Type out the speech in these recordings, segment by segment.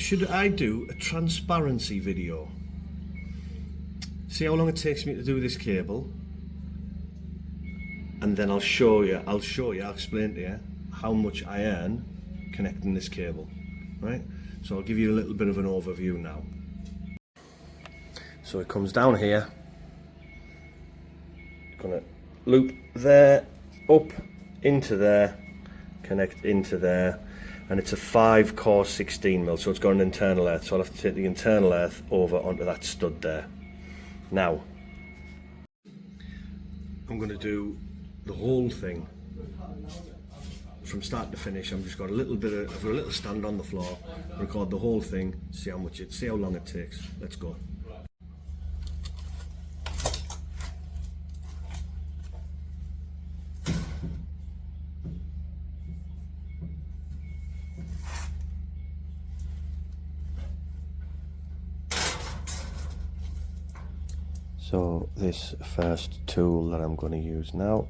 should I do a transparency video? See how long it takes me to do this cable, and then I'll explain to you how much I earn connecting this cable, right? So I'll give you a little bit of an overview now. So it comes down here, gonna loop there, up into there, connect into there, and it's a 5cx10mm, so it's got an internal earth, so I'll have to take the internal earth over onto that stud there. Now I'm going to do the whole thing from start to finish. I've just got a little stand on the floor, record the whole thing, see how long it takes. Let's go. So this first tool that I'm going to use now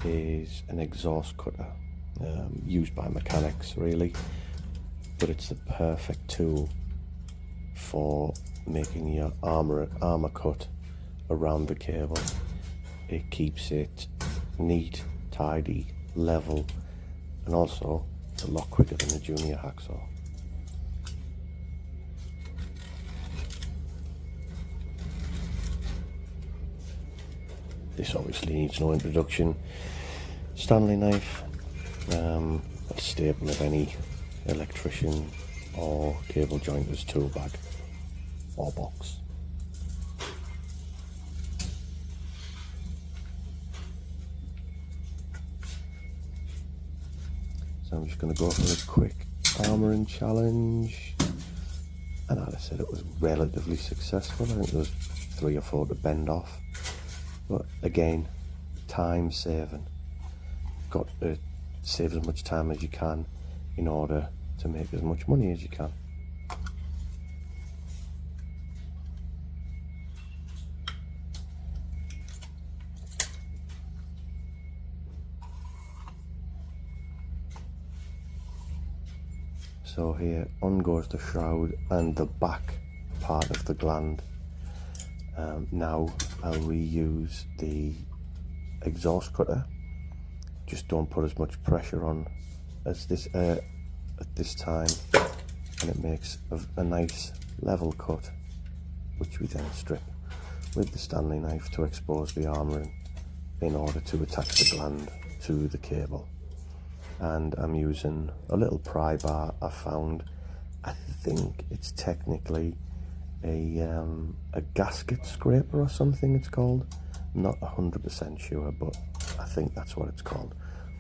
is an exhaust cutter, used by mechanics really, but it's the perfect tool for making your armor cut around the cable. It keeps it neat, tidy, level, and also it's a lot quicker than a junior hacksaw. This obviously needs no introduction. Stanley knife, a staple of any electrician or cable jointer's tool bag or box. So I'm just going to go for a quick armouring challenge, and as I said, it was relatively successful. I think there was 3 or 4 to bend off. But again, time saving. Got to save as much time as you can in order to make as much money as you can. So here on goes the shroud and the back part of the gland. Now I'll reuse the exhaust cutter. Just don't put as much pressure on as this at this time, and it makes a nice level cut, which we then strip with the Stanley knife to expose the armouring in order to attach the gland to the cable. And I'm using a little pry bar I found. I think it's technically a gasket scraper or something it's called. Not 100% sure, but I think that's what it's called.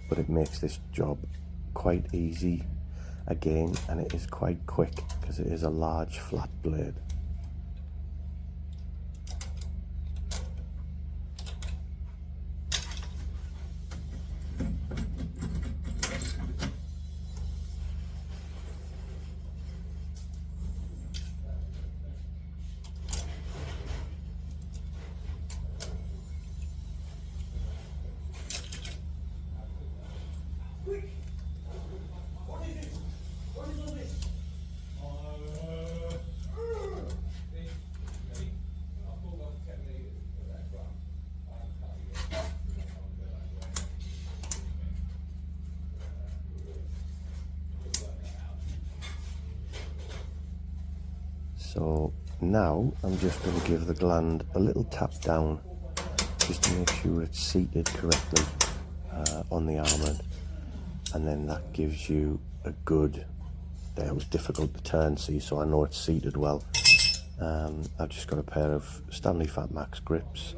But it makes this job quite easy again, and it is quite quick because it is a large flat blade. So now I'm just going to give the gland a little tap down just to make sure it's seated correctly on the armouring, and then that gives you a good, it was difficult to turn, see, so I know it's seated well. I've just got a pair of Stanley Fat Max grips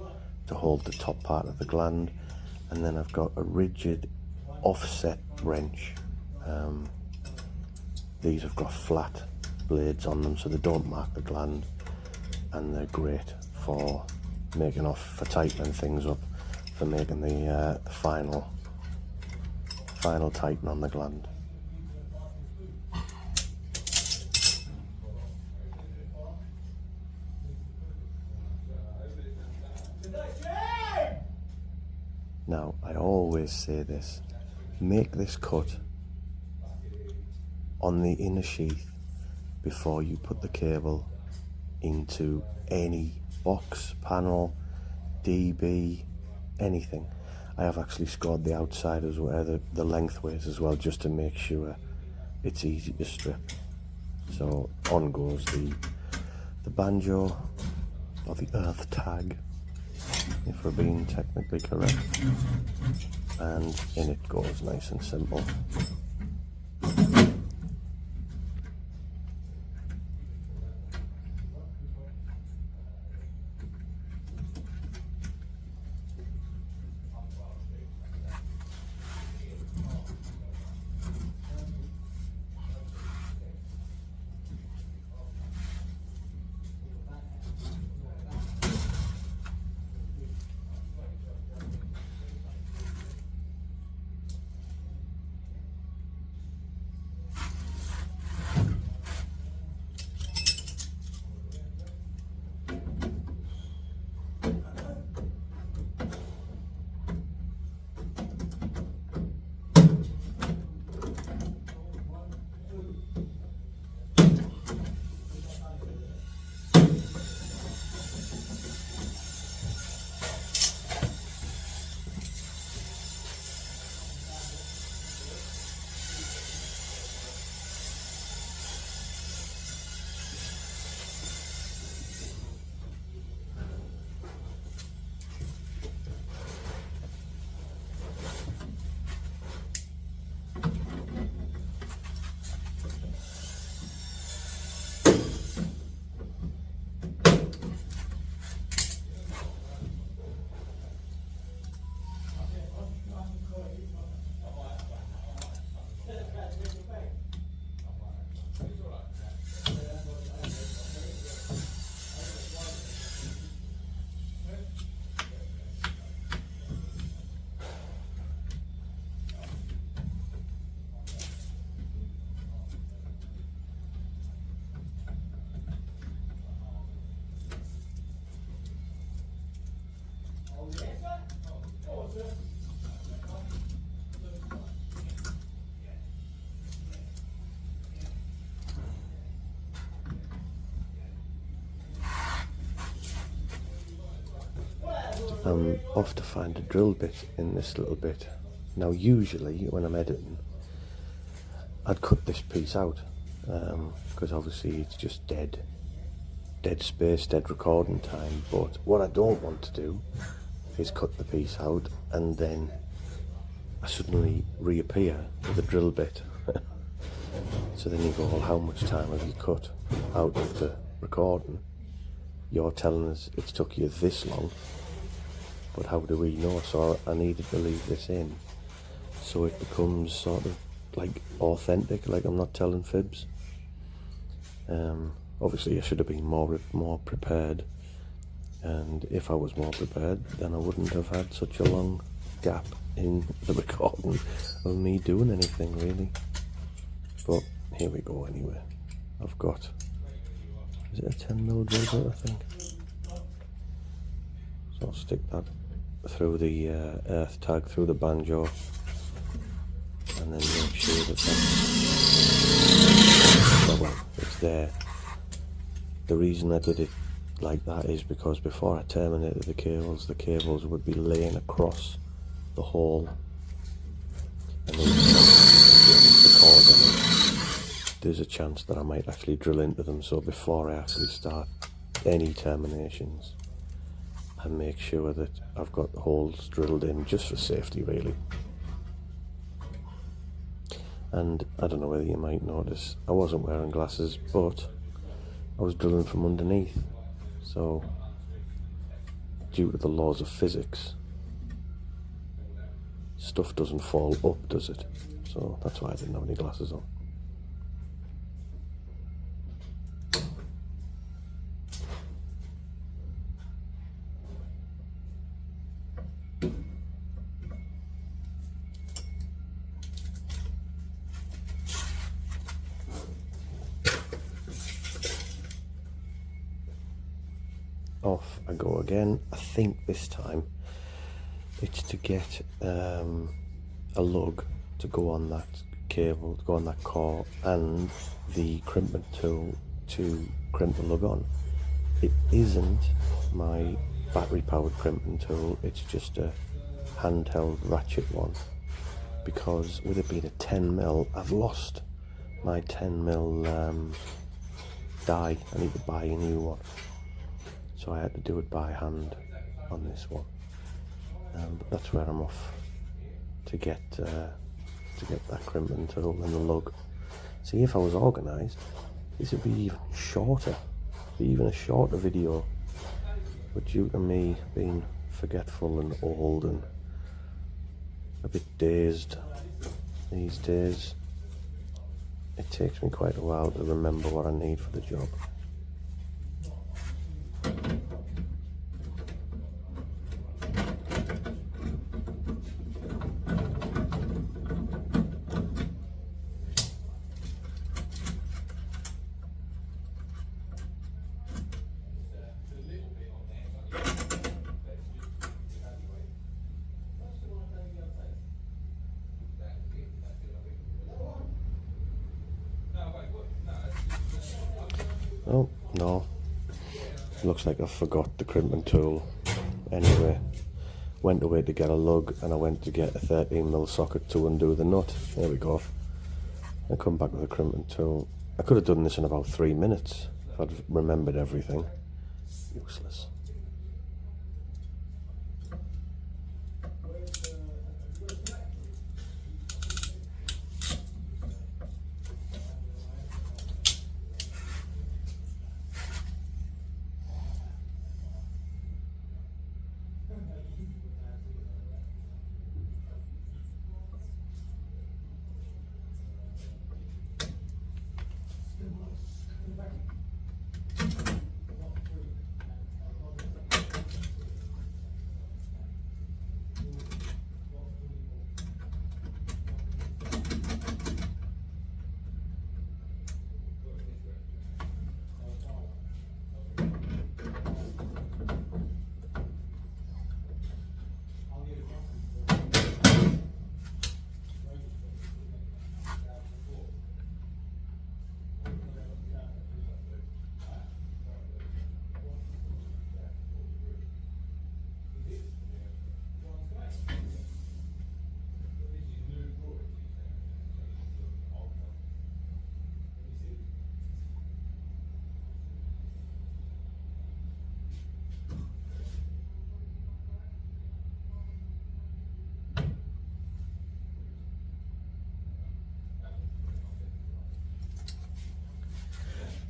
to hold the top part of the gland, and then I've got a rigid offset wrench. These have got flat blades on them so they don't mark the gland, and they're great for tightening things up, for making the final tighten on the gland. Now I always say this, make this cut on the inner sheath before you put the cable into any box, panel, DB, anything. I have actually scored the outside as well, the lengthways as well, just to make sure it's easy to strip. So on goes the banjo, or the earth tag, if we're being technically correct, and in it goes, nice and simple. I'm off to find a drill bit in this little bit. Now usually when I'm editing, I'd cut this piece out, because obviously it's just dead space, dead recording time. But what I don't want to do is cut the piece out and then I suddenly reappear with a drill bit. So then you go, well, how much time have you cut out of the recording? You're telling us it's took you this long, but how do we know? So I needed to leave this in so it becomes sort of like authentic, like I'm not telling fibs. Obviously I should have been more prepared, and if I was more prepared then I wouldn't have had such a long gap in the recording of me doing anything really. But here we go anyway. I've got, is it a 10mm drill bit, I think? So I'll stick that through the earth tag, through the banjo, and then make sure that it's there. The reason I did it like that is because before I terminated the cables would be laying across the hole, and then there's a chance that I might actually drill into them. So before I actually start any terminations, I make sure that I've got the holes drilled in, just for safety really. And I don't know whether you might notice, I wasn't wearing glasses, but I was drilling from underneath. So due to the laws of physics, stuff doesn't fall up, does it? So that's why I didn't have any glasses on. Off I go again. I think this time it's to get a lug to go on that cable to go on that core and the crimping tool to crimp the lug on. It isn't my battery powered crimping tool, it's just a handheld ratchet one, because with it being a 10mm, I've lost my 10mm die. I need to buy a new one, so I had to do it by hand on this one. But that's where I'm off to get that crimping tool and the lug. See, if I was organised, this would be even shorter, even a shorter video. But due to me being forgetful and old and a bit dazed these days, it takes me quite a while to remember what I need for the job. Oh, no. Looks like I forgot the crimping tool. Anyway, went away to get a lug and I went to get a 13mm socket to undo the nut. There we go. I come back with a crimping tool. I could have done this in about 3 minutes if I'd remembered everything. Useless.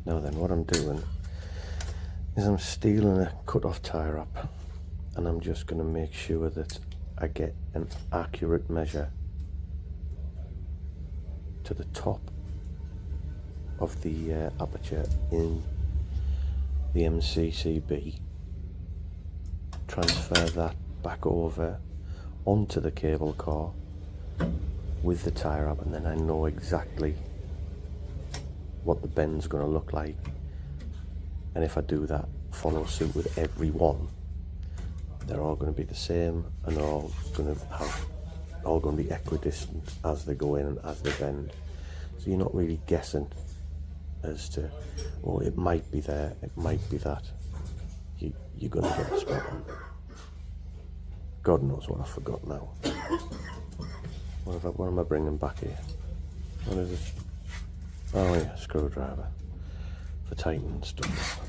Now then, what I'm doing is I'm stealing a cut-off tie wrap and I'm just going to make sure that I get an accurate measure to the top of the aperture in the MCCB, transfer that back over onto the cable core with the tie wrap, and then I know exactly what the bend's going to look like. And if I do that, follow suit with every one, they're all going to be the same and they're all going to be equidistant as they go in and as they bend. So you're not really guessing as to, oh, it might be there, it might be that. You're going to get a spot on. God knows what I forgot now. What am I bringing back here? What is it? Oh yeah, screwdriver for tightening stuff.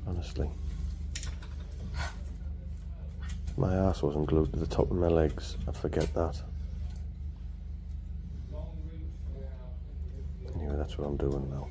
Honestly, if my ass wasn't glued to the top of my legs, I'd forget that. Anyway, that's what I'm doing now.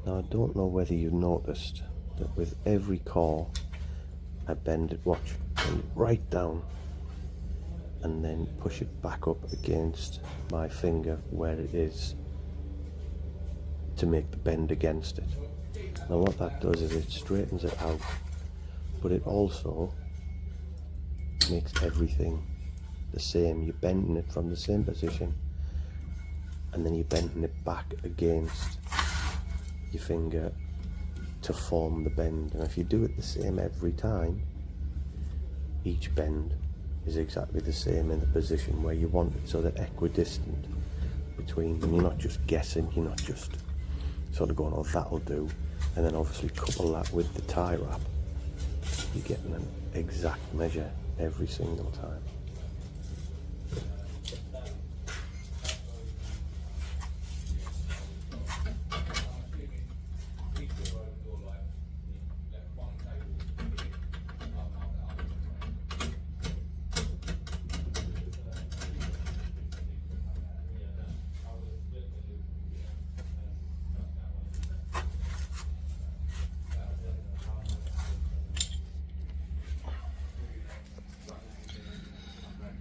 Now I don't know whether you've noticed that with every core I bend it, watch, bend it right down and then push it back up against my finger where it is to make the bend against it. Now what that does is it straightens it out, but it also makes everything the same. You're bending it from the same position and then you're bending it back against your finger to form the bend. And if you do it the same every time, each bend is exactly the same in the position where you want it, so they're equidistant between them. You're not just guessing, you're not just sort of going, oh that'll do, and then obviously couple that with the tie wrap, you're getting an exact measure every single time.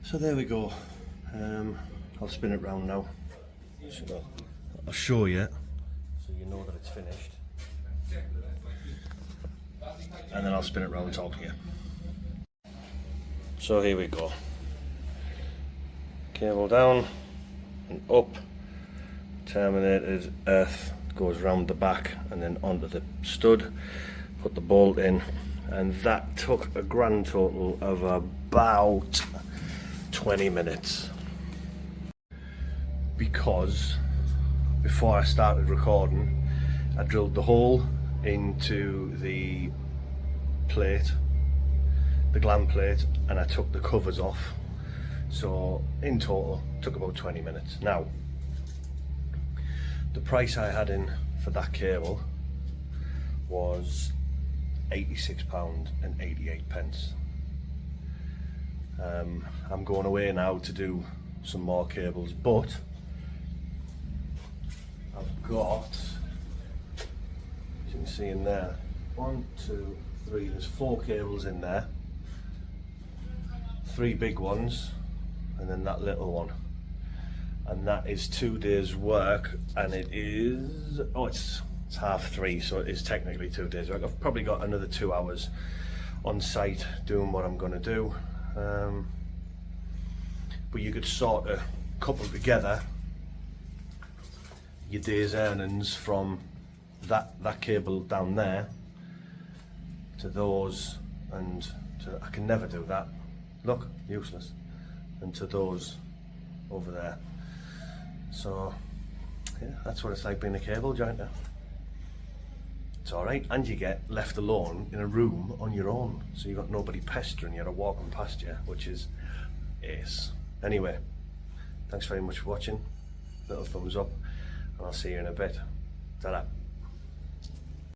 So there we go. I'll spin it round now. So I'll show you so you know that it's finished. And then I'll spin it round and talk to you. So here we go. Cable down and up. Terminated earth goes round the back and then onto the stud. Put the bolt in, and that took a grand total of about 20 minutes, because before I started recording I drilled the hole into the plate, the gland plate, and I took the covers off. So in total took about 20 minutes. Now the price I had in for that cable was £86.88. I'm going away now to do some more cables, but I've got, as you can see in there, 1, 2, 3, there's 4 cables in there, 3 big ones and then that little one, and that is 2 days work, and it is, oh it's 3:30, so it is technically 2 days work. I've probably got another 2 hours on site doing what I'm going to do. But you could sort of couple together your day's earnings from that cable down there to those, and to, I can never do that, look, useless, and to those over there. So yeah, that's what it's like being a cable jointer. It's alright, and you get left alone in a room on your own, so you've got nobody pestering you or walking past you, which is ace. Anyway, thanks very much for watching, little thumbs up, and I'll see you in a bit. Ta-da.